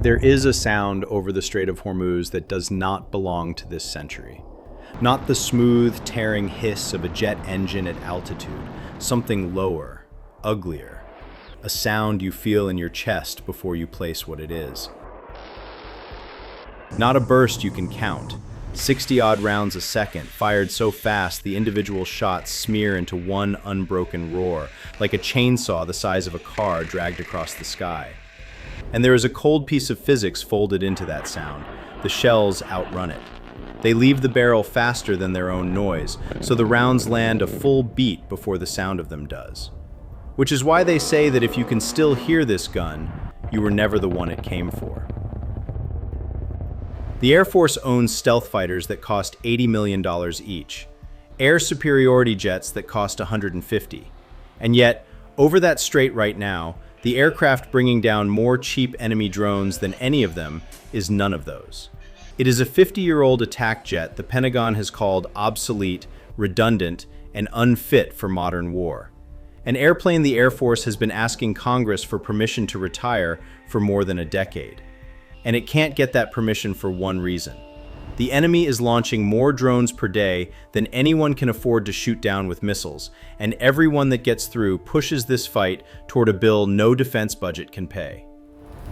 There is a sound over the Strait of Hormuz that does not belong to this century. Not the smooth, tearing hiss of a jet engine at altitude, something lower, uglier. A sound you feel in your chest before you place what it is. Not a burst you can count. 60-odd rounds a second, fired so fast the individual shots smear into one unbroken roar, like a chainsaw the size of a car dragged across the sky. And there is a cold piece of physics folded into that sound. The shells outrun it. They leave the barrel faster than their own noise, so the rounds land a full beat before the sound of them does. Which is why they say that if you can still hear this gun, you were never the one it came for. The Air Force owns stealth fighters that cost $80 million each, air superiority jets that cost $150. And yet, over that strait right now, the aircraft bringing down more cheap enemy drones than any of them is none of those. It is a 50-year-old attack jet the Pentagon has called obsolete, redundant, and unfit for modern war. An airplane the Air Force has been asking Congress for permission to retire for more than a decade. And it can't get that permission for one reason. The enemy is launching more drones per day than anyone can afford to shoot down with missiles, and everyone that gets through pushes this fight toward a bill no defense budget can pay.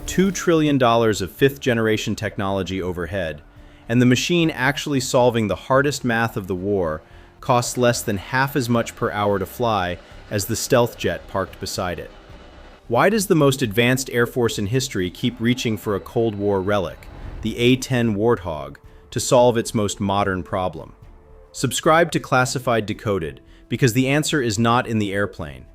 $2 trillion of fifth-generation technology overhead, and the machine actually solving the hardest math of the war costs less than half as much per hour to fly as the stealth jet parked beside it. Why does the most advanced Air Force in history keep reaching for a Cold War relic, the A-10 Warthog, to solve its most modern problem? Subscribe to Classified Decoded, because the answer is not in the airplane.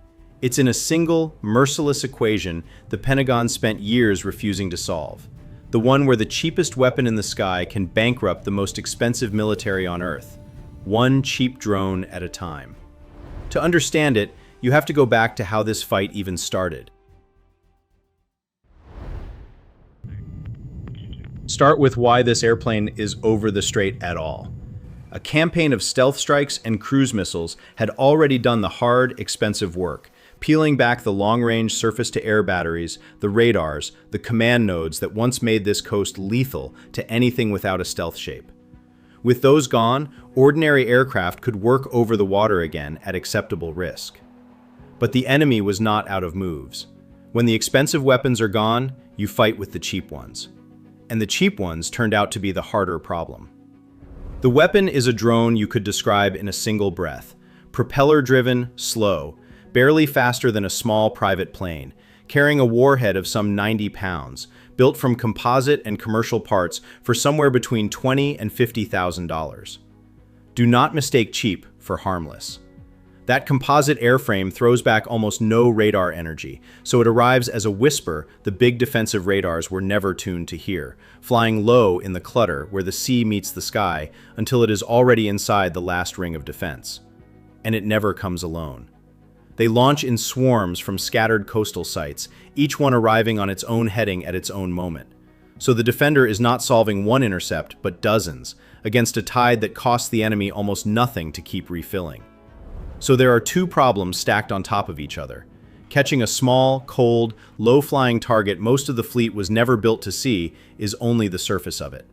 It's in a single, merciless equation the Pentagon spent years refusing to solve. The one where the cheapest weapon in the sky can bankrupt the most expensive military on Earth. One cheap drone at a time. To understand it, you have to go back to how this fight even started. Start with why this airplane is over the strait at all. A campaign of stealth strikes and cruise missiles had already done the hard, expensive work, peeling back the long-range surface-to-air batteries, the radars, the command nodes that once made this coast lethal to anything without a stealth shape. With those gone, ordinary aircraft could work over the water again at acceptable risk. But the enemy was not out of moves. When the expensive weapons are gone, you fight with the cheap ones. And the cheap ones turned out to be the harder problem. The weapon is a drone you could describe in a single breath. Propeller-driven, slow, barely faster than a small private plane, carrying a warhead of some 90 pounds, built from composite and commercial parts for somewhere between $20,000 and $50,000. Do not mistake cheap for harmless. That composite airframe throws back almost no radar energy, so it arrives as a whisper the big defensive radars were never tuned to hear, flying low in the clutter where the sea meets the sky until it is already inside the last ring of defense. And it never comes alone. They launch in swarms from scattered coastal sites, each one arriving on its own heading at its own moment. So the defender is not solving one intercept, but dozens, against a tide that costs the enemy almost nothing to keep refilling. So there are two problems stacked on top of each other. Catching a small, cold, low-flying target most of the fleet was never built to see is only the surface of it.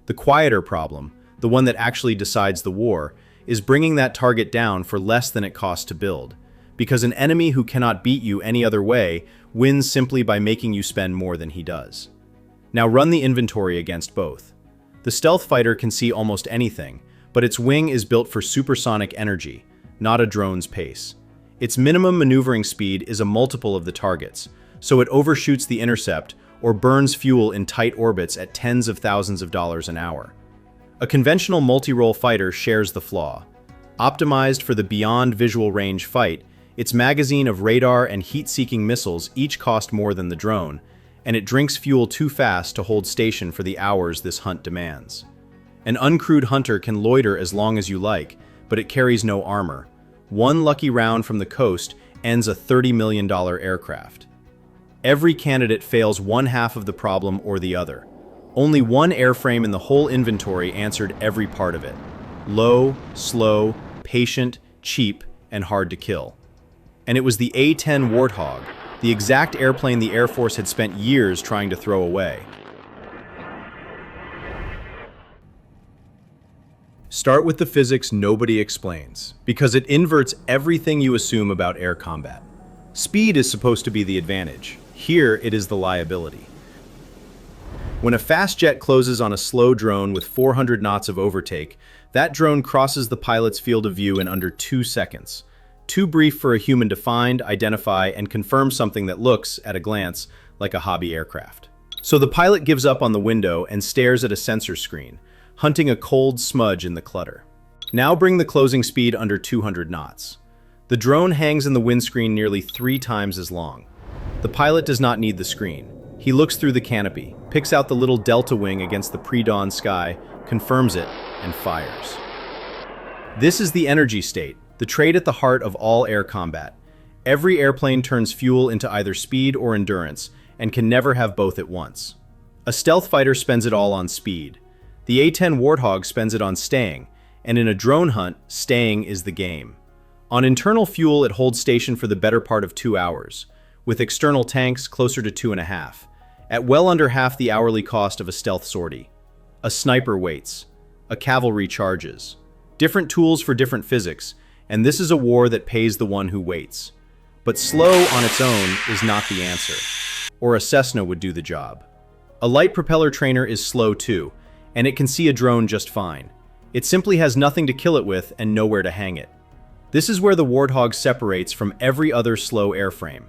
The quieter problem, the one that actually decides the war, is bringing that target down for less than it costs to build. Because an enemy who cannot beat you any other way wins simply by making you spend more than he does. Now run the inventory against both. The stealth fighter can see almost anything, but its wing is built for supersonic energy, not a drone's pace. Its minimum maneuvering speed is a multiple of the target's, so it overshoots the intercept or burns fuel in tight orbits at tens of thousands of dollars an hour. A conventional multirole fighter shares the flaw. Optimized for the beyond visual range fight, its magazine of radar and heat-seeking missiles each cost more than the drone, and it drinks fuel too fast to hold station for the hours this hunt demands. An uncrewed hunter can loiter as long as you like, but it carries no armor. One lucky round from the coast ends a $30 million aircraft. Every candidate fails one half of the problem or the other. Only one airframe in the whole inventory answered every part of it. Low, slow, patient, cheap, and hard to kill. And it was the A-10 Warthog, the exact airplane the Air Force had spent years trying to throw away. Start with the physics nobody explains, because it inverts everything you assume about air combat. Speed is supposed to be the advantage. Here, it is the liability. When a fast jet closes on a slow drone with 400 knots of overtake, that drone crosses the pilot's field of view in under 2 seconds. Too brief for a human to find, identify, and confirm something that looks, at a glance, like a hobby aircraft. So the pilot gives up on the window and stares at a sensor screen, hunting a cold smudge in the clutter. Now bring the closing speed under 200 knots. The drone hangs in the windscreen nearly 3 times as long. The pilot does not need the screen. He looks through the canopy, picks out the little delta wing against the pre-dawn sky, confirms it, and fires. This is the energy state, the trait at the heart of all air combat. Every airplane turns fuel into either speed or endurance, and can never have both at once. A stealth fighter spends it all on speed. The A-10 Warthog spends it on staying, and in a drone hunt, staying is the game. On internal fuel, it holds station for the better part of 2 hours, with external tanks closer to 2.5, at well under half the hourly cost of a stealth sortie. A sniper waits, a cavalry charges. Different tools for different physics, and this is a war that pays the one who waits. But slow on its own is not the answer, or a Cessna would do the job. A light propeller trainer is slow too, and it can see a drone just fine. It simply has nothing to kill it with and nowhere to hang it. This is where the Warthog separates from every other slow airframe.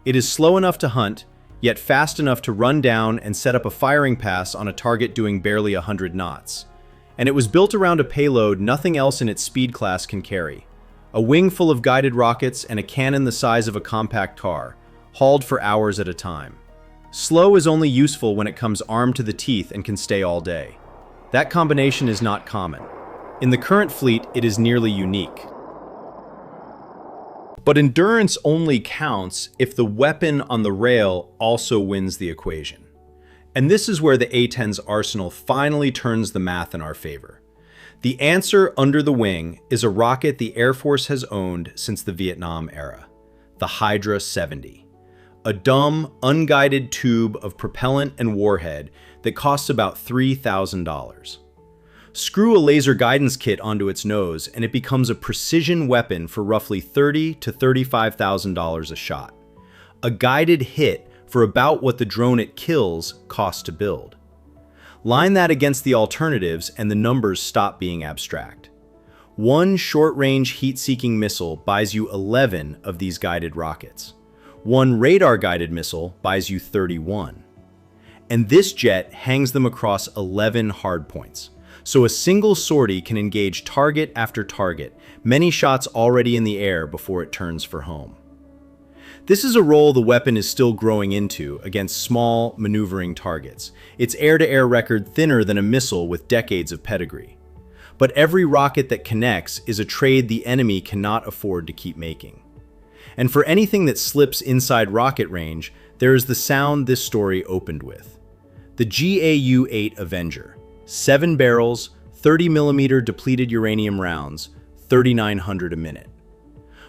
It is slow enough to hunt, yet fast enough to run down and set up a firing pass on a target doing barely 100 knots. And it was built around a payload nothing else in its speed class can carry. A wing full of guided rockets and a cannon the size of a compact car, hauled for hours at a time. Slow is only useful when it comes armed to the teeth and can stay all day. That combination is not common. In the current fleet, it is nearly unique. But endurance only counts if the weapon on the rail also wins the equation. And this is where the A-10's arsenal finally turns the math in our favor. The answer under the wing is a rocket the Air Force has owned since the Vietnam era, the Hydra 70. A dumb, unguided tube of propellant and warhead that costs about $3,000. Screw a laser guidance kit onto its nose and it becomes a precision weapon for roughly $30,000 to $35,000 a shot. A guided hit for about what the drone it kills costs to build. Line that against the alternatives and the numbers stop being abstract. One short-range heat-seeking missile buys you 11 of these guided rockets. One radar-guided missile buys you 31. And this jet hangs them across 11 hardpoints. So a single sortie can engage target after target, many shots already in the air before it turns for home. This is a role the weapon is still growing into against small, maneuvering targets. Its air-to-air record thinner than a missile with decades of pedigree. But every rocket that connects is a trade the enemy cannot afford to keep making. And for anything that slips inside rocket range, there is the sound this story opened with. The GAU-8 Avenger. 7 barrels, 30mm depleted uranium rounds, 3,900 a minute.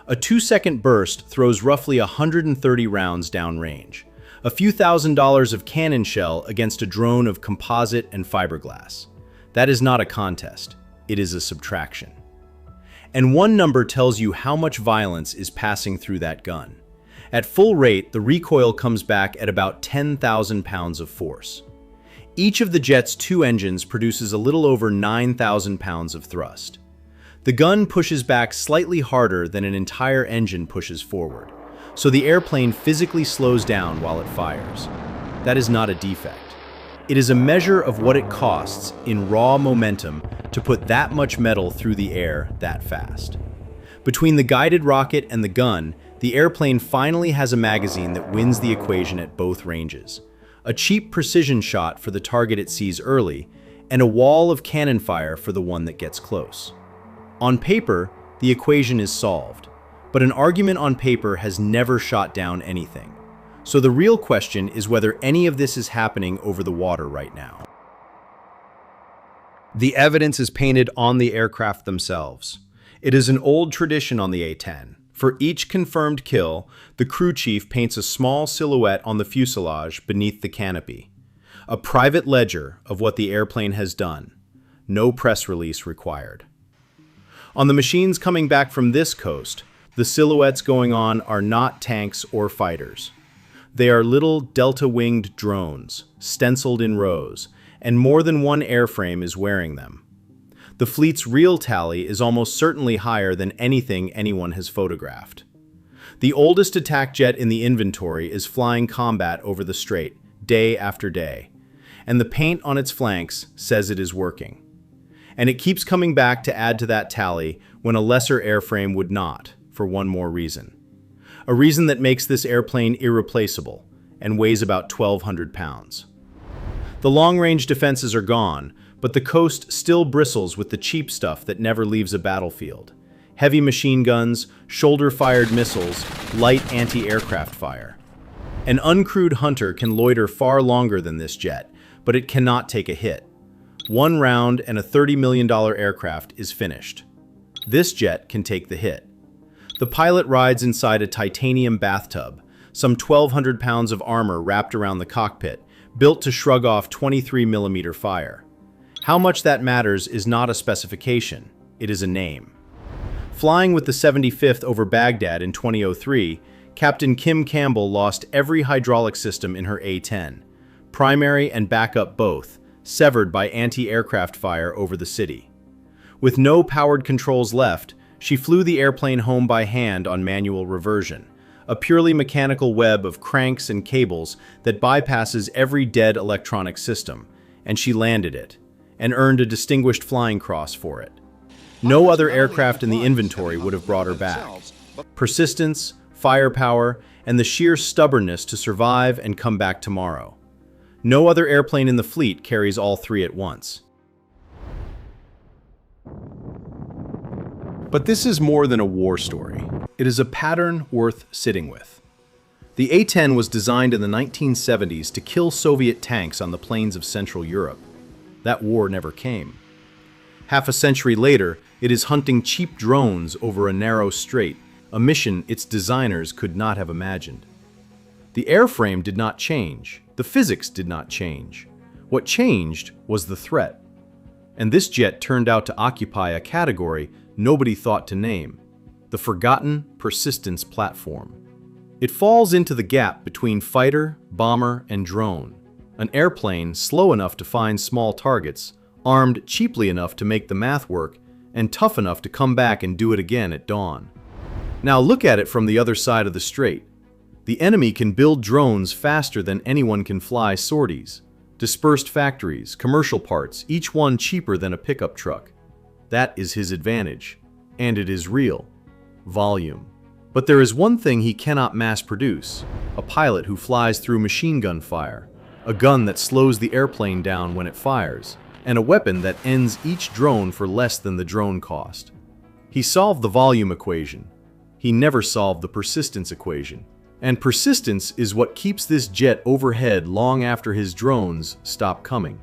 A 2-second burst throws roughly 130 rounds downrange. A few $1,000s of cannon shell against a drone of composite and fiberglass. That is not a contest, it is a subtraction. And one number tells you how much violence is passing through that gun. At full rate, the recoil comes back at about 10,000 pounds of force. Each of the jet's 2 engines produces a little over 9,000 pounds of thrust. The gun pushes back slightly harder than an entire engine pushes forward, so the airplane physically slows down while it fires. That is not a defect. It is a measure of what it costs in raw momentum to put that much metal through the air that fast. Between the guided rocket and the gun, the airplane finally has a magazine that wins the equation at both ranges. A cheap precision shot for the target it sees early, and a wall of cannon fire for the one that gets close. On paper, the equation is solved, but an argument on paper has never shot down anything. So the real question is whether any of this is happening over the water right now. The evidence is painted on the aircraft themselves. It is an old tradition on the A-10. For each confirmed kill, the crew chief paints a small silhouette on the fuselage beneath the canopy. A private ledger of what the airplane has done. no press release required. On the machines coming back from this coast, the silhouettes going on are not tanks or fighters. They are little delta-winged drones, stenciled in rows, and more than one airframe is wearing them. The fleet's real tally is almost certainly higher than anything anyone has photographed. The oldest attack jet in the inventory is flying combat over the strait, day after day, and the paint on its flanks says it is working. And it keeps coming back to add to that tally when a lesser airframe would not, for one more reason. A reason that makes this airplane irreplaceable and weighs about 1,200 pounds. The long-range defenses are gone, but the coast still bristles with the cheap stuff that never leaves a battlefield. Heavy machine guns, shoulder-fired missiles, light anti-aircraft fire. An uncrewed Hunter can loiter far longer than this jet, but it cannot take a hit. One round and a $30 million aircraft is finished. This jet can take the hit. The pilot rides inside a titanium bathtub, some 1,200 pounds of armor wrapped around the cockpit, built to shrug off 23mm fire. How much that matters is not a specification, it is a name. Flying with the 75th over Baghdad in 2003, Captain Kim Campbell lost every hydraulic system in her A-10, primary and backup both, severed by anti-aircraft fire over the city. With no powered controls left, she flew the airplane home by hand on manual reversion, a purely mechanical web of cranks and cables that bypasses every dead electronic system, and she landed it, and earned a Distinguished Flying Cross for it. No other aircraft in the inventory would have brought her back. Persistence, firepower, and the sheer stubbornness to survive and come back tomorrow. No other airplane in the fleet carries all three at once. But this is more than a war story. It is a pattern worth sitting with. The A-10 was designed in the 1970s to kill Soviet tanks on the plains of Central Europe. That war never came. Half a century later, it is hunting cheap drones over a narrow strait, a mission its designers could not have imagined. The airframe did not change. The physics did not change. What changed was the threat. And this jet turned out to occupy a category nobody thought to name: the forgotten persistence platform. It falls into the gap between fighter, bomber, and drone. An airplane slow enough to find small targets, armed cheaply enough to make the math work, and tough enough to come back and do it again at dawn. Now look at it from the other side of the strait. The enemy can build drones faster than anyone can fly sorties. Dispersed factories, commercial parts, each one cheaper than a pickup truck. That is his advantage. And it is real. Volume. But there is one thing he cannot mass produce: a pilot who flies through machine gun fire, a gun that slows the airplane down when it fires, and a weapon that ends each drone for less than the drone cost. He solved the volume equation. He never solved the persistence equation. And persistence is what keeps this jet overhead long after his drones stop coming.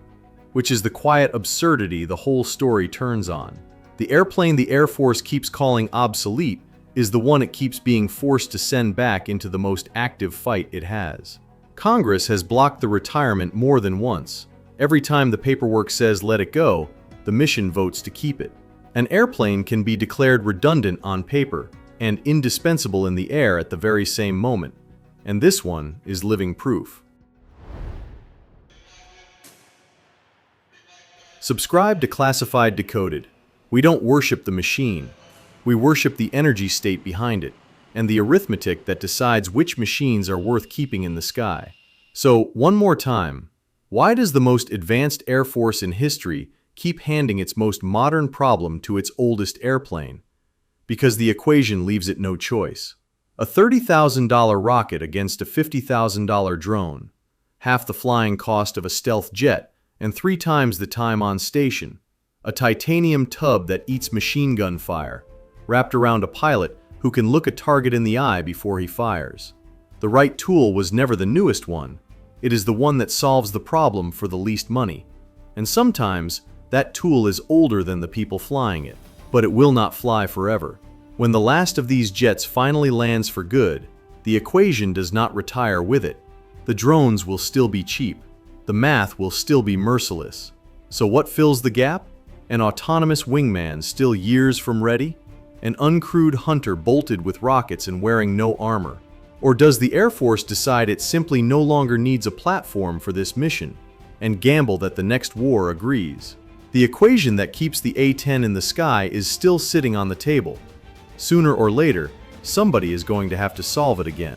Which is the quiet absurdity the whole story turns on. The airplane the Air Force keeps calling obsolete is the one it keeps being forced to send back into the most active fight it has. Congress has blocked the retirement more than once. Every time the paperwork says let it go, the mission votes to keep it. An airplane can be declared redundant on paper and indispensable in the air at the very same moment, and this one is living proof. Subscribe to Classified Decoded. We don't worship the machine. We worship the energy state behind it, and the arithmetic that decides which machines are worth keeping in the sky. So, one more time, why does the most advanced Air Force in history keep handing its most modern problem to its oldest airplane? Because the equation leaves it no choice. A $30,000 rocket against a $50,000 drone, half the flying cost of a stealth jet, and 3 times the time on station. A titanium tub that eats machine gun fire, wrapped around a pilot who can look a target in the eye before he fires. The right tool was never the newest one. It is the one that solves the problem for the least money. And sometimes, that tool is older than the people flying it. But it will not fly forever. When the last of these jets finally lands for good, the equation does not retire with it. The drones will still be cheap. The math will still be merciless. So what fills the gap? An autonomous wingman still years from ready? An uncrewed hunter bolted with rockets and wearing no armor? Or does the Air Force decide it simply no longer needs a platform for this mission and gamble that the next war agrees? The equation that keeps the A-10 in the sky is still sitting on the table. Sooner or later, somebody is going to have to solve it again.